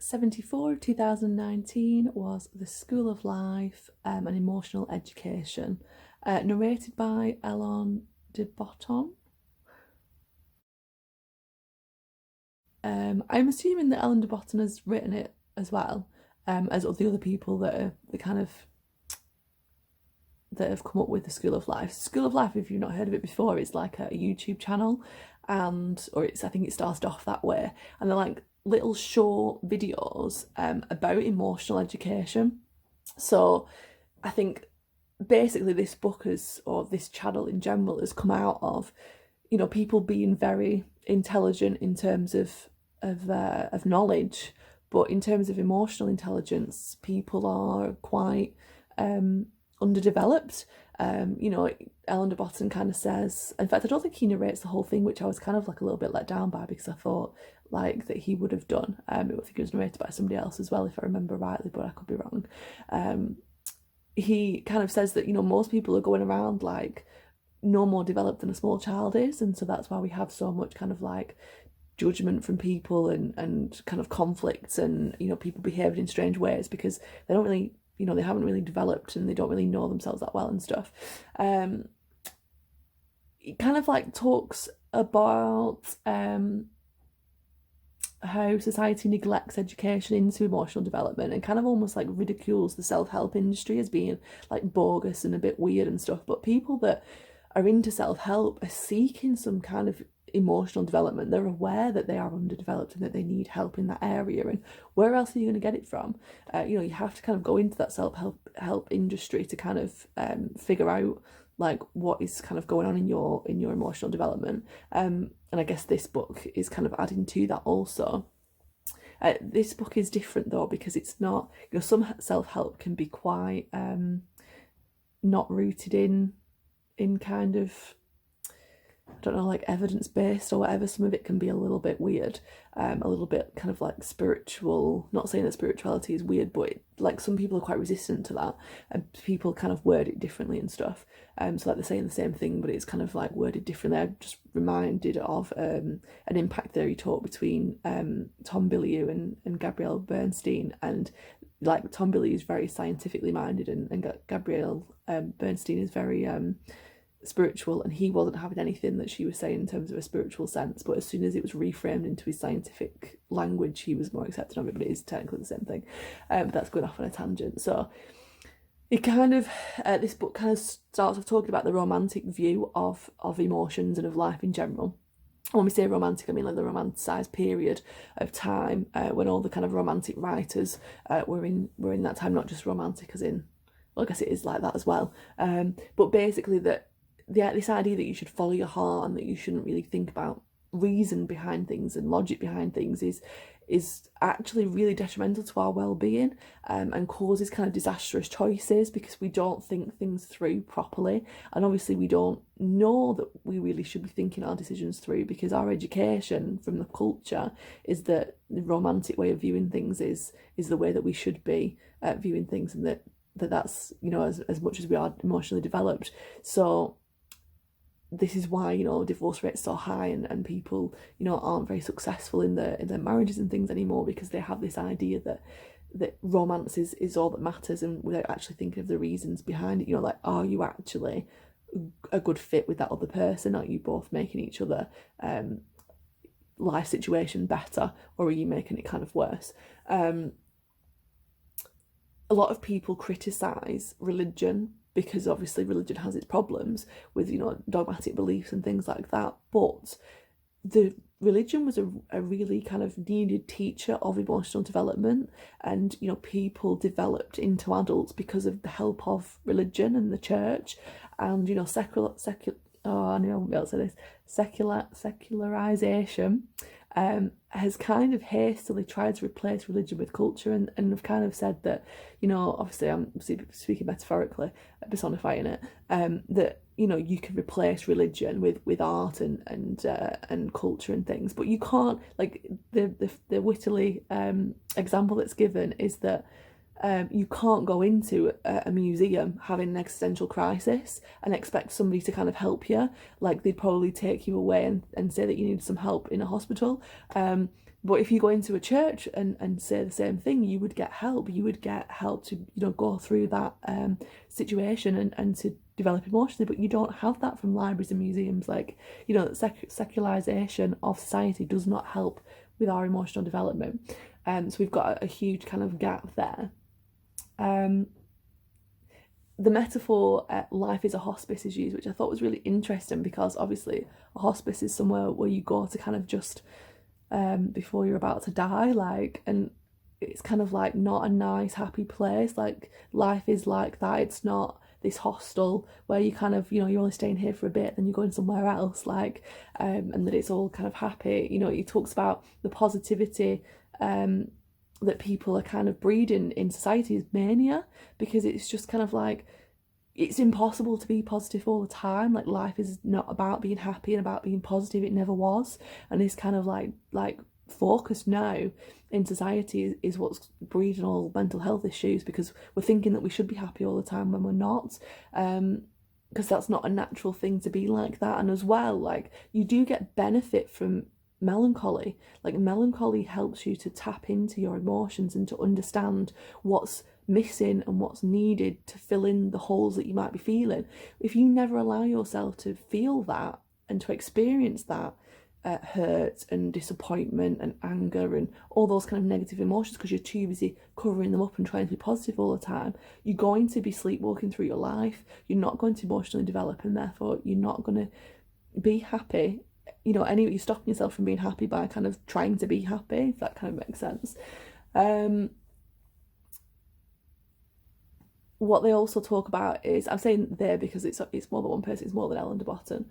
74 of 2019 was The School of Life and Emotional Education, narrated by Ellen de Botton. I'm assuming that Ellen de Botton has written it as well, as the other people that are the kind of that have come up with the School of Life. School of Life, if you've not heard of it before, it's like a YouTube channel, I think it started off that way, and they're like little short videos about emotional education. So I think basically this book or this channel in general has come out of, people being very intelligent in terms of knowledge, but in terms of emotional intelligence, people are quite underdeveloped. Ellen de Botton kind of says, in fact, I don't think he narrates the whole thing, which I was kind of like a little bit let down by, because I thought like that he would have done. I think it was narrated by somebody else as well, if I remember rightly, but I could be wrong. He kind of says that, most people are going around like no more developed than a small child is, and so that's why we have so much kind of like judgment from people and kind of conflicts, and people behaving in strange ways because they don't really, they haven't really developed and they don't really know themselves that well and stuff. It kind of like talks about how society neglects education into emotional development and kind of almost like ridicules the self-help industry as being like bogus and a bit weird and stuff. But people that are into self-help are seeking some kind of emotional development. They're aware that they are underdeveloped and that they need help in that area, and where else are you going to get it from? You have to kind of go into that self-help industry to kind of figure out like what is kind of going on in your emotional development, and I guess this book is kind of adding to that also. This book is different though, because it's not, some self-help can be quite not rooted in kind of, I don't know, like evidence-based or whatever. Some of it can be a little bit weird, a little bit kind of like spiritual. Not saying that spirituality is weird, but like some people are quite resistant to that, and people kind of word it differently and stuff. So like they're saying the same thing, but it's kind of like worded differently. I'm just reminded of an impact theory talk between Tom Bilyeu and Gabrielle Bernstein, and like Tom Bilyeu is very scientifically minded, and Gabrielle Bernstein is very spiritual, and he wasn't having anything that she was saying in terms of a spiritual sense, but as soon as it was reframed into his scientific language, he was more accepting of it. But it is technically the same thing. But that's going off on a tangent. So it kind of this book kind of starts off talking about the romantic view of emotions and of life in general. When we say romantic, I mean like the romanticised period of time when all the kind of romantic writers were in that time. Not just romantic as in, well, I guess it is like that as well, but basically that this idea that you should follow your heart and that you shouldn't really think about reason behind things and logic behind things is actually really detrimental to our well-being, and causes kind of disastrous choices because we don't think things through properly. And obviously we don't know that we really should be thinking our decisions through, because our education from the culture is that the romantic way of viewing things is the way that we should be viewing things, and that's as much as we are emotionally developed. So this is why divorce rates so high, and people aren't very successful in their marriages and things anymore, because they have this idea that romance is all that matters, and without actually thinking of the reasons behind it. Like, are you actually a good fit with that other person? Are you both making each other life situation better, or are you making it kind of worse? A lot of people criticize religion because obviously religion has its problems with dogmatic beliefs and things like that, but the religion was a really kind of needed teacher of emotional development, and people developed into adults because of the help of religion and the church, and secularization has kind of hastily tried to replace religion with culture, and have kind of said that, obviously I'm speaking metaphorically, personifying it, that you can replace religion with art and culture and things, but you can't. Like the Whitley example that's given is that you can't go into a museum having an existential crisis and expect somebody to kind of help you. Like, they'd probably take you away and say that you need some help in a hospital. But if you go into a church and say the same thing, you would get help. You would get help to, go through that situation and to develop emotionally. But you don't have that from libraries and museums. Like, secularization of society does not help with our emotional development. So we've got a huge kind of gap there. The metaphor life is a hospice is used, which I thought was really interesting, because obviously a hospice is somewhere where you go to kind of just before you're about to die, like, and it's kind of like not a nice happy place. Like, life is like that. It's not this hostel where you kind of, you're only staying here for a bit, then you're going somewhere else, like, and that it's all kind of happy. He talks about the positivity that people are kind of breeding in society is mania, because it's just kind of like, it's impossible to be positive all the time. Like, life is not about being happy and about being positive. It never was. And this kind of like focus now in society is what's breeding all mental health issues, because we're thinking that we should be happy all the time when we're not. Because that's not a natural thing to be like that. And as well, like, you do get benefit from melancholy. Like, melancholy helps you to tap into your emotions and to understand what's missing and what's needed to fill in the holes that you might be feeling. If you never allow yourself to feel that and to experience that hurt and disappointment and anger and all those kind of negative emotions, because you're too busy covering them up and trying to be positive all the time, you're going to be sleepwalking through your life. You're not going to emotionally develop, and therefore you're not going to be happy. You're stopping yourself from being happy by kind of trying to be happy, if that kind of makes sense. What they also talk about is, I'm saying there because it's more than one person, it's more than Ellen de Botton,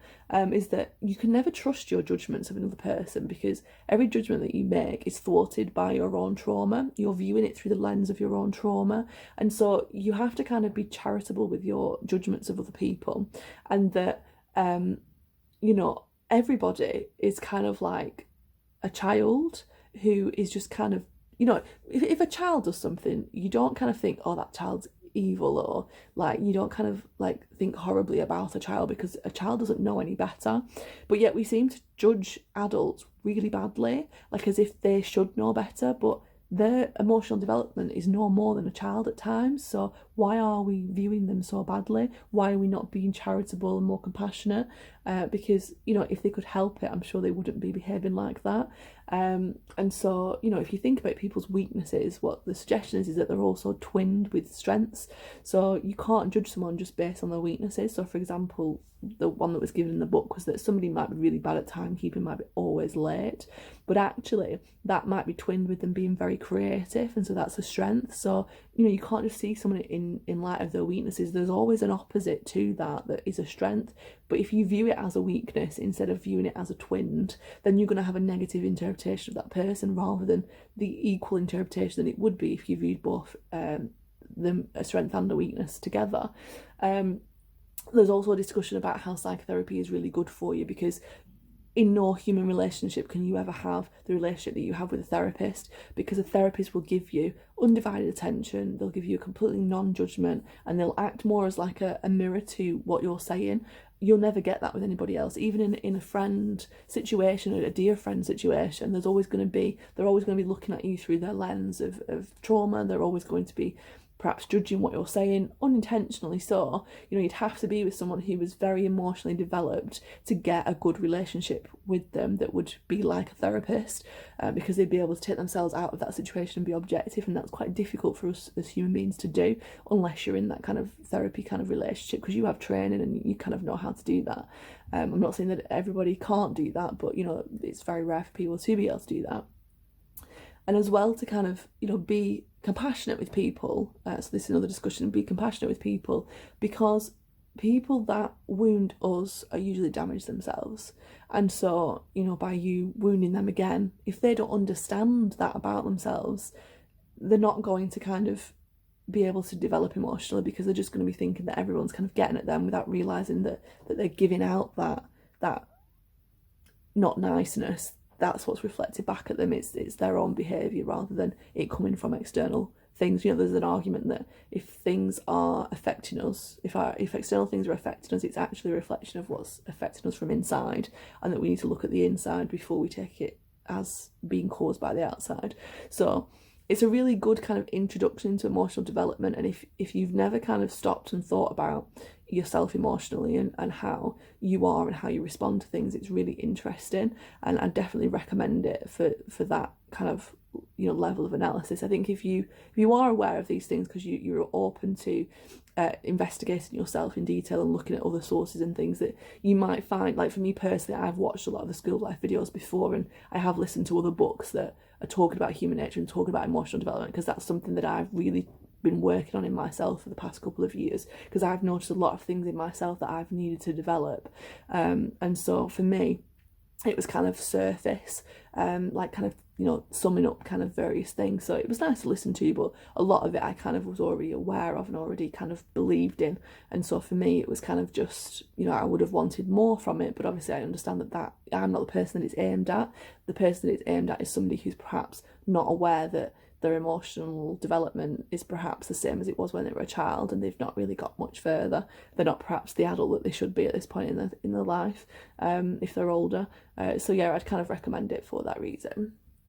is that you can never trust your judgments of another person, because every judgment that you make is thwarted by your own trauma. You're viewing it through the lens of your own trauma. And so you have to kind of be charitable with your judgments of other people, and that, everybody is kind of like a child who is just kind of, if a child does something, you don't kind of think, oh, that child's evil, or like, you don't kind of like think horribly about a child, because a child doesn't know any better. But yet we seem to judge adults really badly, like as if they should know better, but their emotional development is no more than a child at times. So why are we viewing them so badly? Why are we not being charitable and more compassionate? Because, if they could help it, I'm sure they wouldn't be behaving like that. And so, if you think about people's weaknesses, what the suggestion is that they're also twinned with strengths. So you can't judge someone just based on their weaknesses. So, for example, the one that was given in the book was that somebody might be really bad at timekeeping, might be always late, but actually that might be twinned with them being very creative, and so that's a strength. So, you can't just see someone in light of their weaknesses. There's always an opposite to that is a strength. But if you view it as a weakness instead of viewing it as a twinned, then you're going to have a negative interpretation of that person, rather than the equal interpretation that it would be if you viewed both them, a strength and a weakness, together. There's also a discussion about how psychotherapy is really good for you, because in no human relationship can you ever have the relationship that you have with a therapist, because a therapist will give you undivided attention, they'll give you a completely non-judgment, and they'll act more as like a mirror to what you're saying. You'll never get that with anybody else. Even in a friend situation, a dear friend situation, they're always going to be looking at you through their lens of trauma. They're always going to be perhaps judging what you're saying unintentionally. So, you'd have to be with someone who was very emotionally developed to get a good relationship with them that would be like a therapist, because they'd be able to take themselves out of that situation and be objective, and that's quite difficult for us as human beings to do unless you're in that kind of therapy kind of relationship, because you have training and you kind of know how to do that. I'm not saying that everybody can't do that, but it's very rare for people to be able to do that. And as well, to kind of be compassionate with people. So this is another discussion, be compassionate with people, because people that wound us are usually damaged themselves. And so, by you wounding them again, if they don't understand that about themselves, they're not going to kind of be able to develop emotionally, because they're just going to be thinking that everyone's kind of getting at them without realising that they're giving out that not niceness. That's what's reflected back at them. It's their own behaviour rather than it coming from external things. There's an argument that if things are affecting us, if external things are affecting us, it's actually a reflection of what's affecting us from inside, and that we need to look at the inside before we take it as being caused by the outside. So it's a really good kind of introduction into emotional development. And if you've never kind of stopped and thought about yourself emotionally and how you are and how you respond to things, it's really interesting, and I definitely recommend it for that kind of, you know, level of analysis. I think if you are aware of these things, because you're open to investigating yourself in detail and looking at other sources and things, that you might find, like for me personally, I've watched a lot of the School of Life videos before, and I have listened to other books that are talking about human nature and talking about emotional development, because that's something that I've really been working on in myself for the past couple of years, because I've noticed a lot of things in myself that I've needed to develop, and so for me it was kind of surface, like kind of, you know, summing up kind of various things. So it was nice to listen to, but a lot of it I kind of was already aware of and already kind of believed in. And so for me, it was kind of just, you know, I would have wanted more from it, but obviously I understand that I'm not the person that it's aimed at. The person that it's aimed at is somebody who's perhaps not aware that their emotional development is perhaps the same as it was when they were a child, and they've not really got much further. They're not perhaps the adult that they should be at this point in their life, if they're older. So yeah, I'd kind of recommend it for that reason.